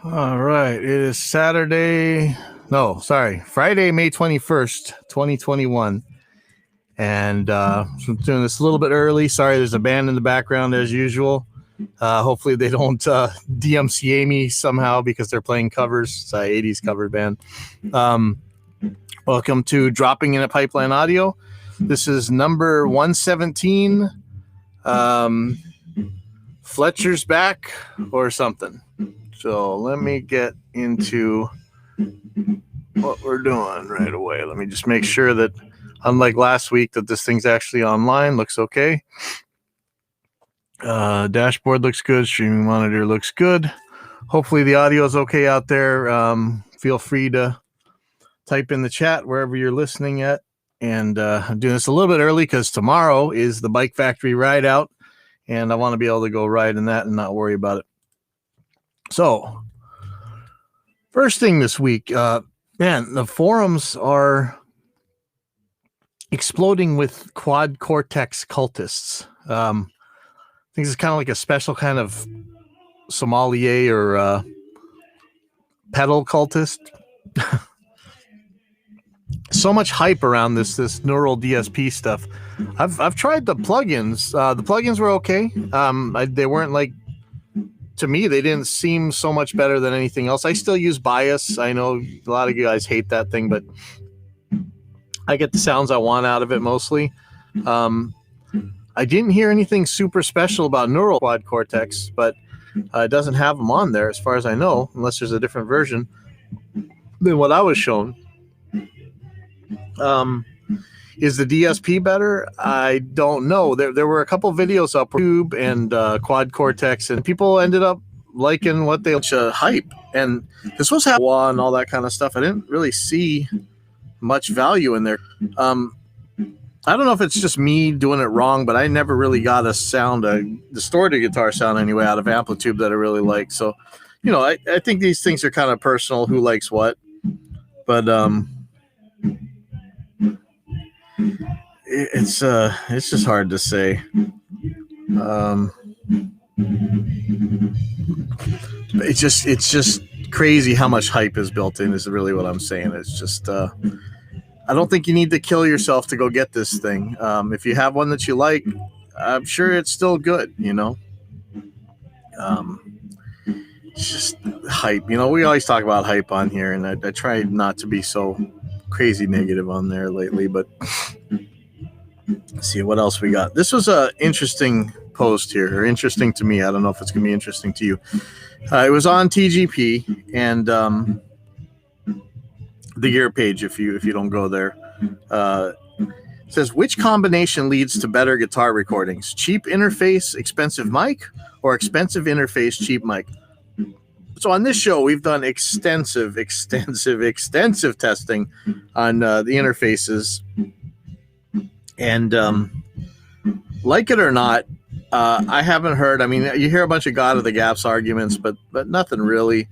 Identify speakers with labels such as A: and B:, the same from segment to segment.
A: All right. It is Friday, May 21st, 2021. And so I'm doing this a little bit early. Sorry, there's a band in the background as usual. Hopefully they don't DMCA me somehow because they're playing covers. It's an 80s cover band. Welcome to Dropping in a Pipeline Audio. This is number 117. Fletchers back or something. So let me get into what we're doing right away. Let me just make sure that, unlike last week, that this thing's actually online. Looks okay. Dashboard looks good. Streaming monitor looks good. Hopefully the audio is okay out there. Feel free to type in the chat wherever you're listening at. And I'm doing this a little bit early because tomorrow is the Bike Factory ride out. And I want to be able to go ride in that and not worry about it. So, first thing this week, the forums are exploding with quad cortex cultists. I think it's kind of like a special kind of sommelier or pedal cultist. So much hype around this neural DSP stuff. I've tried the plugins. The plugins were okay. They weren't like, to me, they didn't seem so much better than anything else. I still use Bias. I know a lot of you guys hate that thing, but I get the sounds I want out of it mostly. I didn't hear anything super special about Neural Quad Cortex, but it doesn't have them on there as far as I know, unless there's a different version than what I was shown. Is the DSP better? I don't know. There were a couple videos up on YouTube and Quad Cortex, and people ended up liking what they hype. And this was one and all that kind of stuff. I didn't really see much value in there. I don't know if it's just me doing it wrong, but I never really got a distorted guitar sound anyway out of Amplitude that I really like. So, I think these things are kind of personal, who likes what. But it's just hard to say. It's just crazy how much hype is built in, is really what I'm saying. It's just I don't think you need to kill yourself to go get this thing. If you have one that you like, I'm sure it's still good, It's just hype. We always talk about hype on here, and I try not to be so crazy negative on there lately, but let's see what else we got. This was a interesting post here, or interesting to me. I don't know if it's gonna be interesting to you. It was on TGP and the gear page. If you don't go there, it says, which combination leads to better guitar recordings? Cheap interface, expensive mic, or expensive interface, cheap mic? So on this show, we've done extensive testing on the interfaces. And like it or not, I haven't heard. I mean, you hear a bunch of God of the Gaps arguments, but nothing really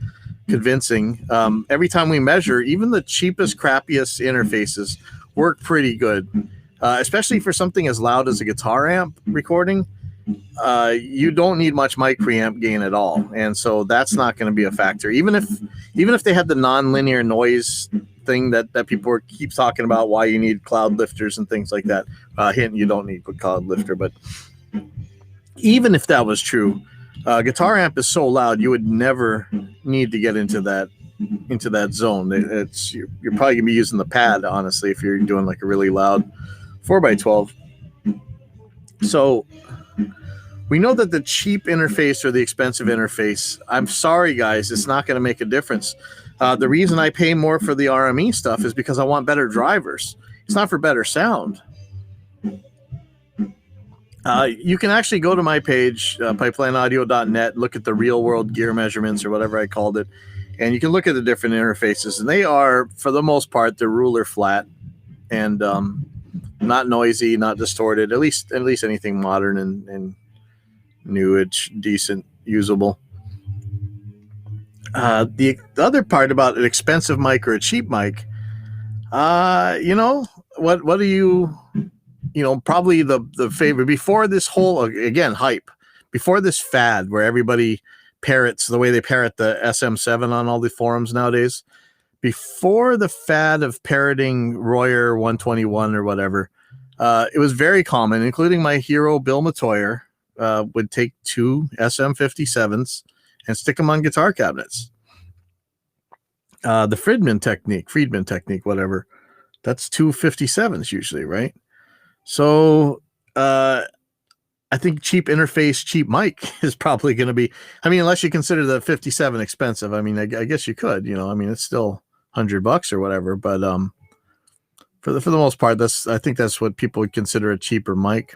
A: convincing. Every time we measure, even the cheapest, crappiest interfaces work pretty good, especially for something as loud as a guitar amp recording. You don't need much mic preamp gain at all, and so that's not going to be a factor. Even if they had the non-linear noise thing that people keep talking about, why you need cloud lifters and things like that. Hint: you don't need a cloud lifter, but even if that was true, guitar amp is so loud you would never need to get into that zone. You're probably gonna be using the pad, honestly, if you're doing like a really loud 4x12. So we know that the cheap interface or the expensive interface, I'm sorry guys, it's not going to make a difference. The reason I pay more for the RME stuff is because I want better drivers. It's not for better sound. You can actually go to my page, pipelineaudio.net, look at the real world gear measurements or whatever I called it, and you can look at the different interfaces, and they are, for the most part, they're ruler flat and not noisy, not distorted, at least anything modern and newish, decent, usable. The other part about an expensive mic or a cheap mic, what do you probably the favorite before this whole, again, hype, before this fad where everybody parrots, the way they parrot the SM7 on all the forums nowadays. Before the fad of parroting Royer 121 or whatever, it was very common, including my hero Bill Matoyer would take 2 SM57s and stick them on guitar cabinets. The Friedman technique, whatever, that's 2 57s usually, right? So I think cheap interface, cheap mic is probably going to be, I mean, unless you consider the 57 expensive. I mean, I guess you could, you know, I mean, it's still $100 or whatever, but for the most part, I think that's what people would consider a cheaper mic.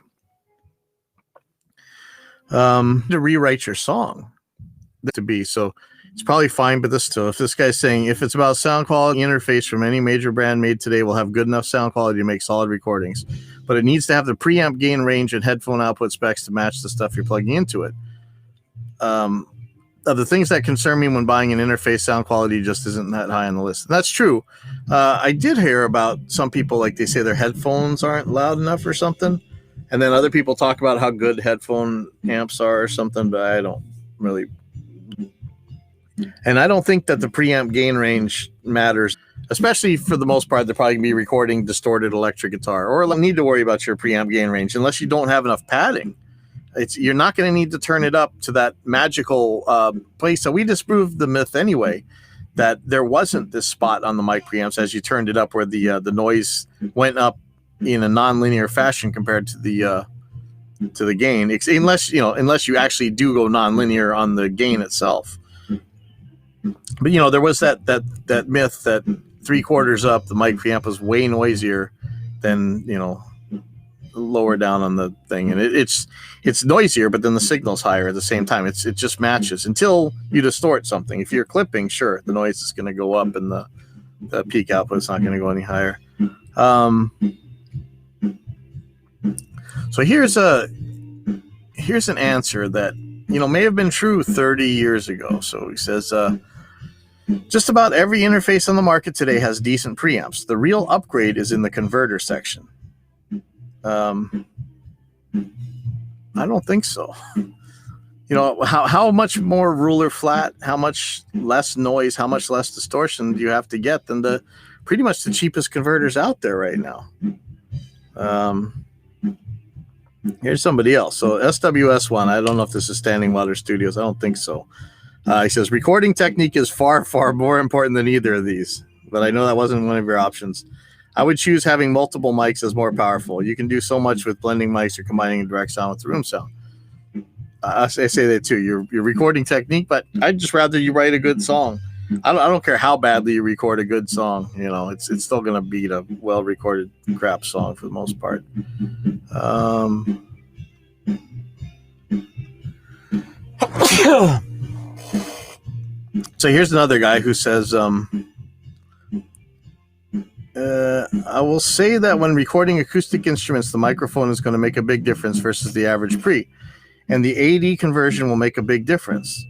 A: To rewrite your song to be, so it's probably fine, but if this guy's saying if it's about sound quality, interface from any major brand made today will have good enough sound quality to make solid recordings, but it needs to have the preamp gain range and headphone output specs to match the stuff you're plugging into it. Of the things that concern me when buying an interface, sound quality just isn't that high on the list. And that's true. I did hear about some people, like they say their headphones aren't loud enough or something, and then other people talk about how good headphone amps are or something, but I don't really. And I don't think that the preamp gain range matters, especially for the most part. They're probably going to be recording distorted electric guitar, or don't need to worry about your preamp gain range unless you don't have enough padding. You're not going to need to turn it up to that magical place. So we disproved the myth anyway, that there wasn't this spot on the mic preamps as you turned it up where the noise went up in a nonlinear fashion compared to the gain, unless you actually do go nonlinear on the gain itself. But there was that myth that 3/4 up the mic preamp was way noisier than lower down on the thing, and it's noisier, but then the signal's higher at the same time. It just matches until you distort something. If you're clipping, sure, the noise is going to go up and the peak output is not going to go any higher. So here's an answer that may have been true 30 years ago. So he says, just about every interface on the market today has decent preamps. The real upgrade is in the converter section. I don't think so. How much more ruler flat, how much less noise, how much less distortion do you have to get than pretty much the cheapest converters out there right now? Here's somebody else. So SWS1, I don't know if this is Standing Water Studios. I don't think so. He says, recording technique is far, far more important than either of these. But I know that wasn't one of your options. I would choose having multiple mics as more powerful. You can do so much with blending mics or combining direct sound with the room sound. I say that too. Your recording technique, but I'd just rather you write a good song. I don't care how badly you record a good song. It's still going to beat a well-recorded crap song for the most part. So here's another guy who says, I will say that when recording acoustic instruments, the microphone is going to make a big difference versus the average pre, and the AD conversion will make a big difference.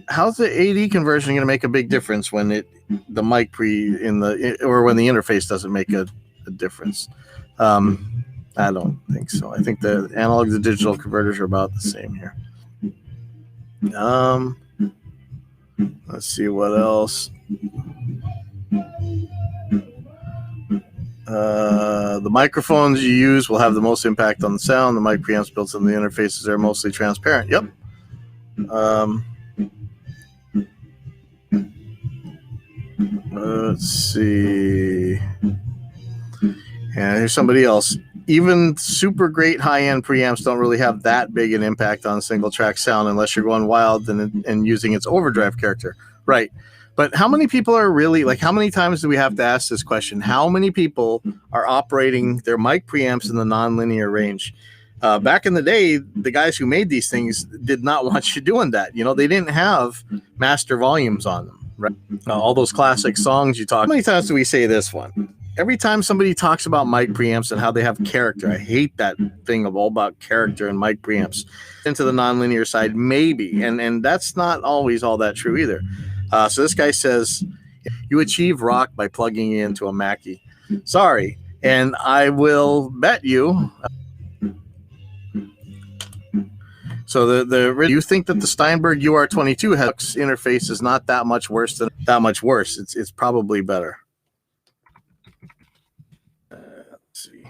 A: How's the AD conversion going to make a big difference when the mic pre or when the interface doesn't make a difference? I don't think so. I think the analog to digital converters are about the same here. Let's see what else. The microphones you use will have the most impact on the sound. The mic preamps built in the interfaces are mostly transparent. Yep. Let's see. And here's somebody else. Even super great high-end preamps don't really have that big an impact on single-track sound unless you're going wild and using its overdrive character. Right. But how many people are really, how many times do we have to ask this question? How many people are operating their mic preamps in the nonlinear range? Back in the day, the guys who made these things did not want you doing that. They didn't have master volumes on them. Right? All those classic songs you talk. How many times do we say this one? Every time somebody talks about mic preamps and how they have character, I hate that thing all about character and mic preamps. Into the nonlinear side, maybe, and that's not always all that true either. So this guy says, you achieve rock by plugging it into a Mackie. Sorry, and I will bet you. So you think that the Steinberg UR22 interface is not that much worse than that much worse. It's probably better. Let's see.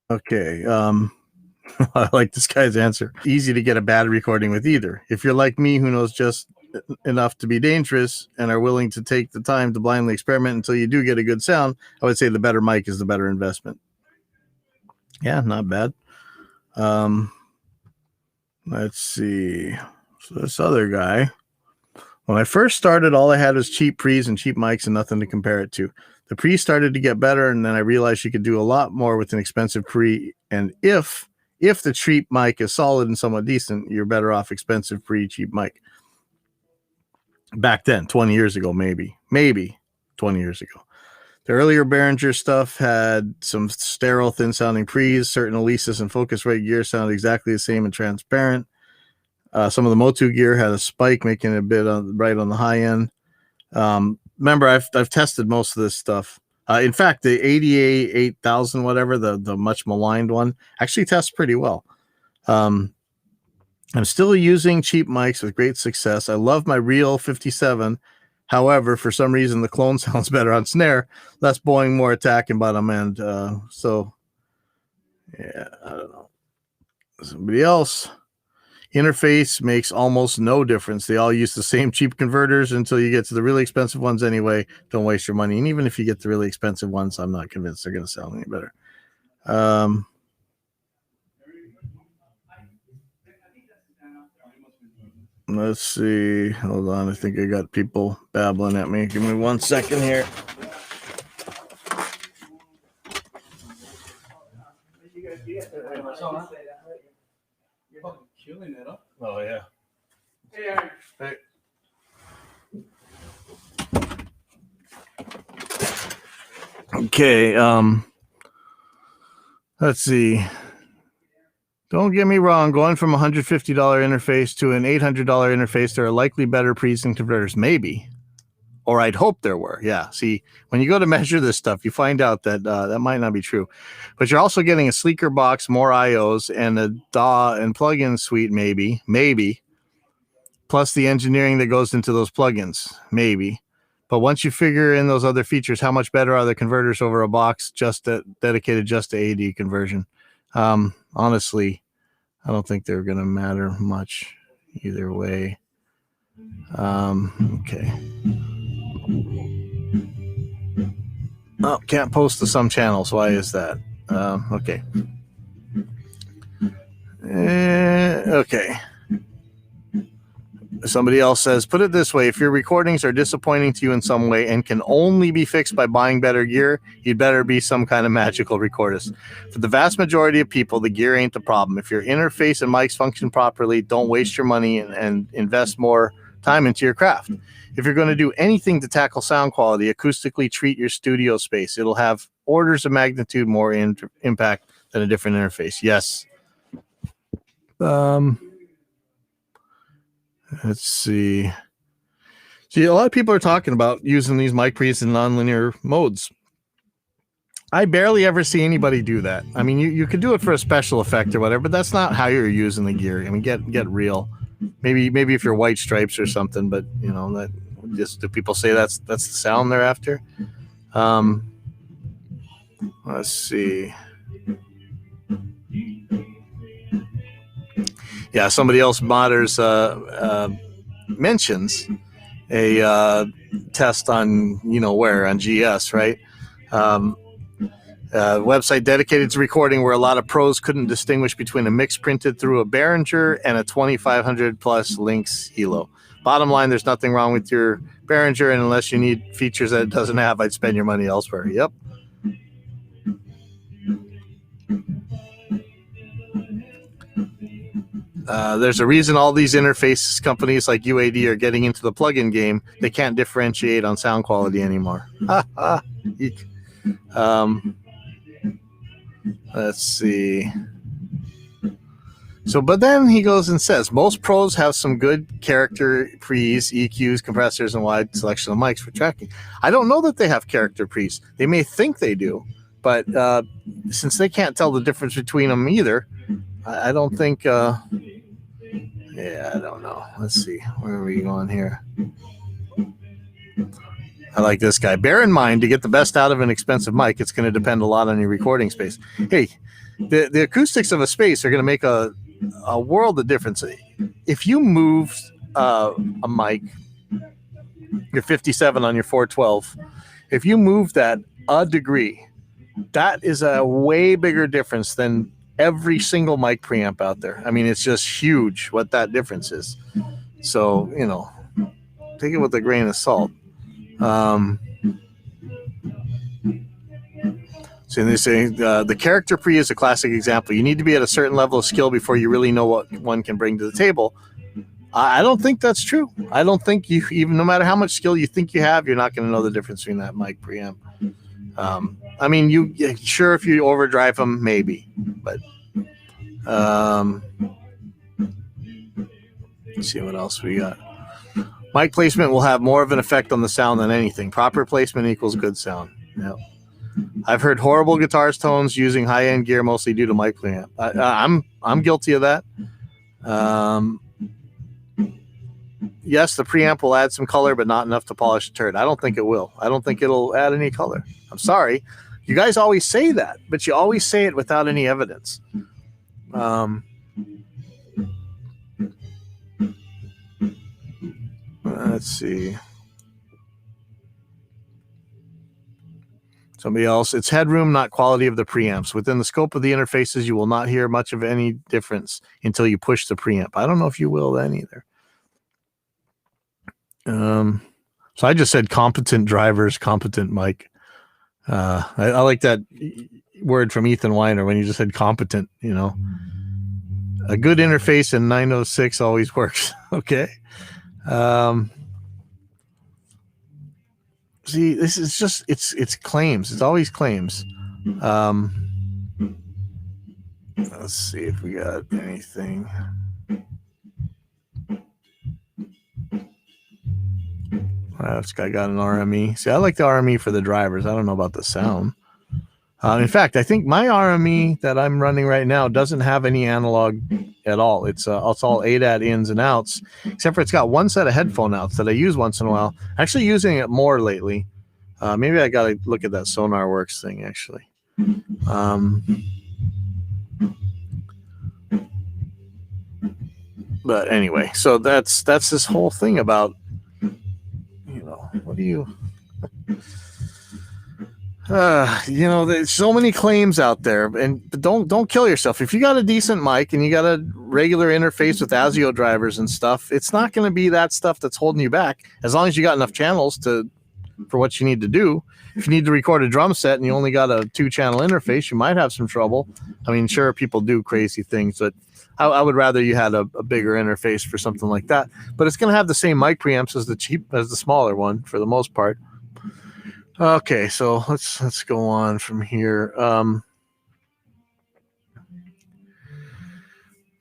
A: Okay. I like this guy's answer. Easy to get a bad recording with either. If you're like me, who knows just enough to be dangerous and are willing to take the time to blindly experiment until you do get a good sound, I would say the better mic is the better investment. Yeah, not bad. Let's see. So this other guy, when I first started, all I had was cheap pre's and cheap mics and nothing to compare it to. The pre started to get better, and then I realized you could do a lot more with an expensive pre. And if the cheap mic is solid and somewhat decent, you're better off expensive pre, cheap mic. Back then, 20 years ago, maybe 20 years ago. The earlier Behringer stuff had some sterile, thin-sounding pre's. Certain Alesis and Focusrite gear sounded exactly the same and transparent. Some of the Motu gear had a spike, making it a bit right on the high end. Remember, I've tested most of this stuff. In fact, the ADA 8000, whatever, the much maligned one, actually tests pretty well. I'm still using cheap mics with great success. I love my real 57. However, for some reason, the clone sounds better on snare, less bowing, more attack and bottom end. So, yeah, I don't know. Somebody else. Interface makes almost no difference. They all use the same cheap converters until you get to the really expensive ones anyway. Don't waste your money. And even if you get the really expensive ones, I'm not convinced they're going to sound any better. Let's see. Hold on. I think I got people babbling at me. Give me 1 second here. Oh, yeah. Hey. Okay. Let's see. Don't get me wrong, going from a $150 interface to an $800 interface, there are likely better pre's and converters, maybe. Or I'd hope there were. Yeah. See, when you go to measure this stuff, you find out that that might not be true. But you're also getting a sleeker box, more IOs, and a DAW and plugin suite, maybe. Plus the engineering that goes into those plugins, maybe. But once you figure in those other features, how much better are the converters over a box dedicated just to AD conversion? Honestly, I don't think they're going to matter much either way. Okay. Oh, can't post to some channels. Why is that? Okay. Okay. Somebody else says, put it this way, if your recordings are disappointing to you in some way and can only be fixed by buying better gear, you'd better be some kind of magical recordist. For the vast majority of people, the gear ain't the problem. If your interface and mics function properly, don't waste your money and invest more time into your craft. If you're going to do anything to tackle sound quality, acoustically treat your studio space. It'll have orders of magnitude more impact than a different interface. Yes. Let's see. See, a lot of people are talking about using these mic pre's in nonlinear modes. I barely ever see anybody do that. I mean, you could do it for a special effect or whatever, but that's not how you're using the gear. I mean, get real. Maybe if you're White Stripes or something, but you know, that just do people say that's the sound they're after? Let's see. Yeah, somebody else modders mentions a test on on GS, right? Website dedicated to recording where a lot of pros couldn't distinguish between a mix printed through a Behringer and a 2500 plus Lynx Hilo. Bottom line, there's nothing wrong with your Behringer, and unless you need features that it doesn't have, I'd spend your money elsewhere. Yep. There's a reason all these interface companies like UAD are getting into the plugin game. They can't differentiate on sound quality anymore. Let's see. So, but then he goes and says, most pros have some good character pre's, EQs, compressors, and wide selection of mics for tracking. I don't know that they have character pre's. They may think they do, but since they can't tell the difference between them either, I don't think Yeah, I don't know. Let's see. Where are we going here? I like this guy. Bear in mind, to get the best out of an expensive mic, it's going to depend a lot on your recording space. Hey, the acoustics of a space are going to make a world of difference. If you move a mic, your 57 on your 412, if you move that a degree, that is a way bigger difference than every single mic preamp out there. I mean, it's just huge what that difference is. So, take it with a grain of salt. So they say the character pre is a classic example. You need to be at a certain level of skill before you really know what one can bring to the table. I don't think that's true. I don't think you, even no matter how much skill you think you have, you're not going to know the difference between that mic preamp. I mean, sure, if you overdrive them, maybe, but let's see what else we got. Mic placement will have more of an effect on the sound than anything. Proper placement equals good sound. Yep. I've heard horrible guitar tones using high-end gear, mostly due to mic preamp. I'm guilty of that. Yes, the preamp will add some color, but not enough to polish a turd. I don't think it will. I don't think it'll add any color. I'm sorry. You guys always say that, but you always say it without any evidence. Let's see. Somebody else. It's headroom, not quality of the preamps. Within the scope of the interfaces, you will not hear much of any difference until you push the preamp. I don't know if you will then either. So I just said competent drivers, competent mic. I like that word from Ethan Weiner when you just said competent, A good interface in 906 always works. Okay. See, this is just, it's claims. It's always claims. Let's see if we got anything. This guy got an RME. See, I like the RME for the drivers. I don't know about the sound. In fact, I think my RME that I'm running right now doesn't have any analog at all. It's all ADAT ins and outs, except for it's got one set of headphone outs that I use once in a while. Actually using it more lately. Maybe I got to look at that SonarWorks thing, actually. But anyway, so that's this whole thing about, what do you... there's so many claims out there, but don't kill yourself. If you got a decent mic and you got a regular interface with ASIO drivers and stuff, it's not going to be that stuff that's holding you back. As long as you got enough channels for what you need to do. If you need to record a drum set and you only got a 2-channel interface, you might have some trouble. I mean, sure, people do crazy things, but I would rather you had a bigger interface for something like that. But it's going to have the same mic preamps as the smaller one for the most part. Okay, so let's go on from here.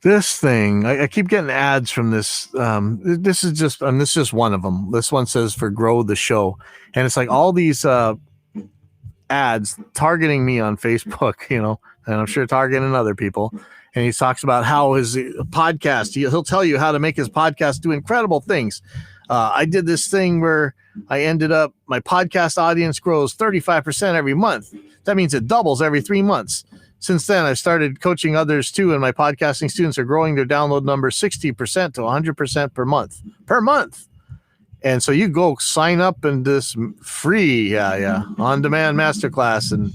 A: This thing, I keep getting ads from this. This is just one of them. This one says for Grow the Show, and it's like all these ads targeting me on Facebook, and I'm sure targeting other people. And he talks about how his podcast, he'll tell you how to make his podcast do incredible things. I did this thing where I ended up, my podcast audience grows 35% every month. That means it doubles every 3 months. Since then, I've started coaching others too, and my podcasting students are growing their download number 60% to 100% per month. And so you go sign up in this free, on-demand masterclass and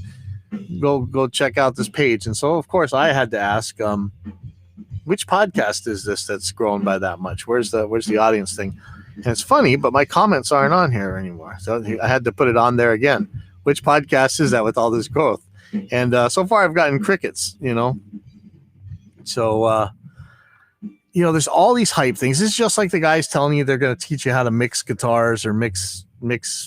A: go check out this page. And so, of course, I had to ask, which podcast is this that's grown by that much? Where's the audience thing? And it's funny, but my comments aren't on here anymore. So I had to put it on there again. Which podcast is that with all this growth? And so far I've gotten crickets, So, there's all these hype things. It's just like the guys telling you they're going to teach you how to mix guitars or mix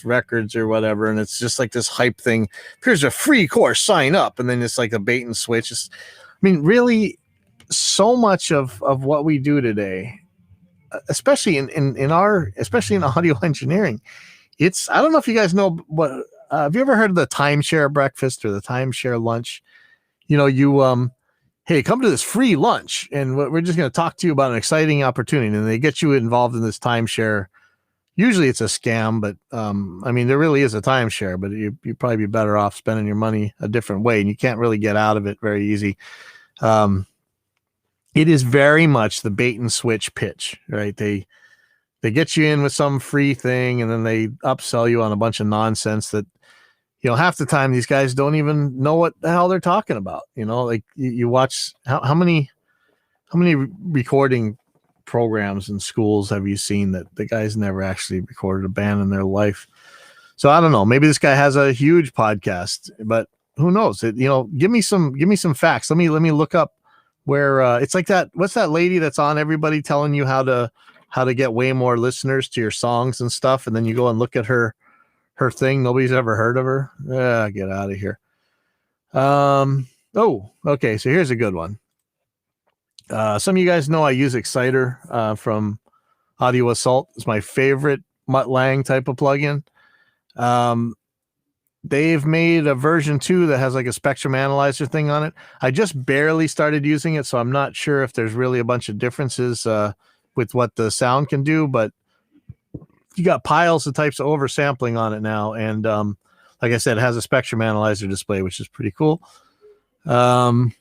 A: records or whatever. And it's just like this hype thing. Here's a free course, sign up. And then it's like a bait and switch. Really, so much of what we do today, especially in audio engineering, I don't know if you guys know what, have you ever heard of the timeshare breakfast or the timeshare lunch? You hey, come to this free lunch, and we're just going to talk to you about an exciting opportunity. And they get you involved in this timeshare. Usually it's a scam, but I mean, there really is a timeshare, but you'd probably be better off spending your money a different way, and you can't really get out of it very easy. It is very much the bait and switch pitch, right? They get you in with some free thing, and then they upsell you on a bunch of nonsense that, half the time these guys don't even know what the hell they're talking about. Like you watch how many recording programs in schools have you seen that the guy's never actually recorded a band in their life? So I don't know. Maybe this guy has a huge podcast, but who knows? Give me some facts. Let me look up where it's like that. What's that lady that's on everybody telling you how to get way more listeners to your songs and stuff, and then you go and look at her thing. Nobody's ever heard of her. Get out of here. Okay. So here's a good one. Some of you guys know I use Exciter from Audio Assault. It's my favorite Mutt Lang type of plugin. They've made a version 2 that has like a spectrum analyzer thing on it. I just barely started using it, so I'm not sure if there's really a bunch of differences with what the sound can do, but you got piles of types of oversampling on it now. And like I said, it has a spectrum analyzer display, which is pretty cool. Let's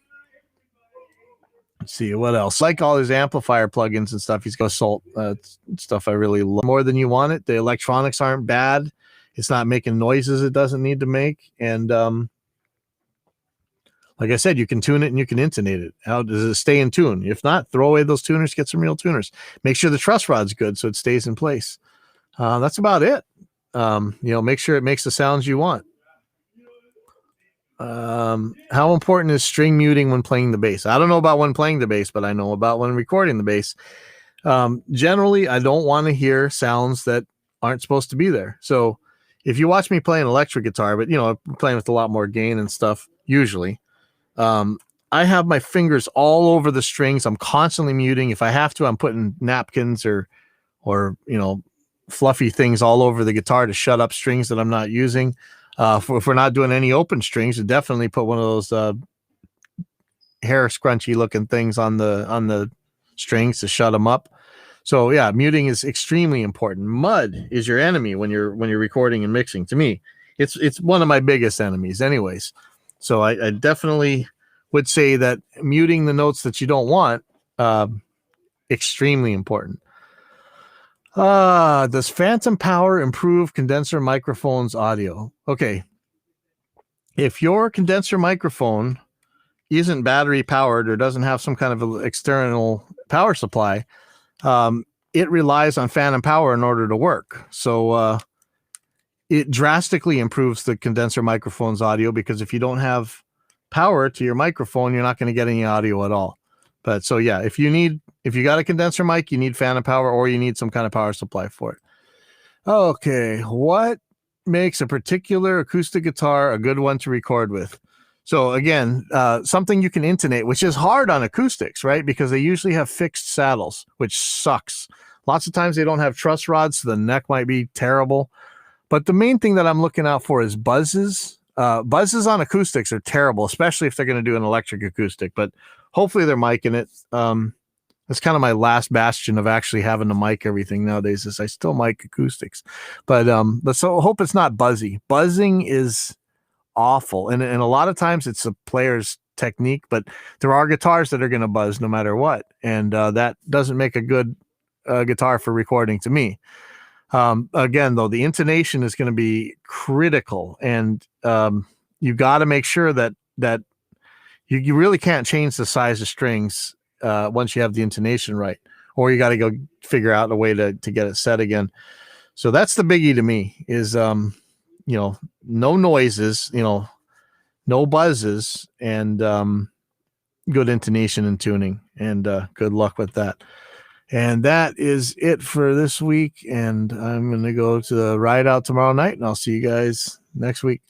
A: see what else. Like all his amplifier plugins and stuff, he's got Assault stuff I really love. More Than You Want It. The electronics aren't bad. It's not making noises it doesn't need to make. And like I said, you can tune it and you can intonate it. How does it stay in tune? If not, throw away those tuners, get some real tuners. Make sure the truss rod's good so it stays in place. That's about it. Make sure it makes the sounds you want. How important is string muting when playing the bass? I don't know about when playing the bass, but I know about when recording the bass. Generally, I don't want to hear sounds that aren't supposed to be there. So if you watch me play an electric guitar, but I'm playing with a lot more gain and stuff, usually, I have my fingers all over the strings. I'm constantly muting. If I have to, I'm putting napkins or fluffy things all over the guitar to shut up strings that I'm not using. If we're not doing any open strings, we definitely put one of those hair scrunchy looking things on the strings to shut them up. So yeah, muting is extremely important. Mud is your enemy when you're recording and mixing. To me, it's one of my biggest enemies, anyways. So I definitely would say that muting the notes that you don't want, extremely important. Does phantom power improve condenser microphone's audio? Okay. If your condenser microphone isn't battery powered or doesn't have some kind of external power supply, it relies on phantom power in order to work. So it drastically improves the condenser microphone's audio, because if you don't have power to your microphone, you're not going to get any audio at all. But so yeah, if you got a condenser mic, you need phantom power, or you need some kind of power supply for it. Okay, what makes a particular acoustic guitar a good one to record with? So again, something you can intonate, which is hard on acoustics, right? Because they usually have fixed saddles, which sucks. Lots of times they don't have truss rods, so the neck might be terrible. But the main thing that I'm looking out for is buzzes. Buzzes on acoustics are terrible, especially if they're going to do an electric acoustic, but hopefully they're micing it. That's kind of my last bastion of actually having to mic everything nowadays, is I still mic acoustics. But let's hope it's not buzzy. Buzzing is awful. And a lot of times it's a player's technique, but there are guitars that are going to buzz no matter what. And that doesn't make a good guitar for recording to me. Again, though, the intonation is going to be critical, and you got to make sure that you really can't change the size of strings once you have the intonation right, or you got to go figure out a way to get it set again. So that's the biggie to me, is no noises, no buzzes, and good intonation and tuning, and good luck with that. And that is it for this week. And I'm going to go to the ride out tomorrow night, and I'll see you guys next week.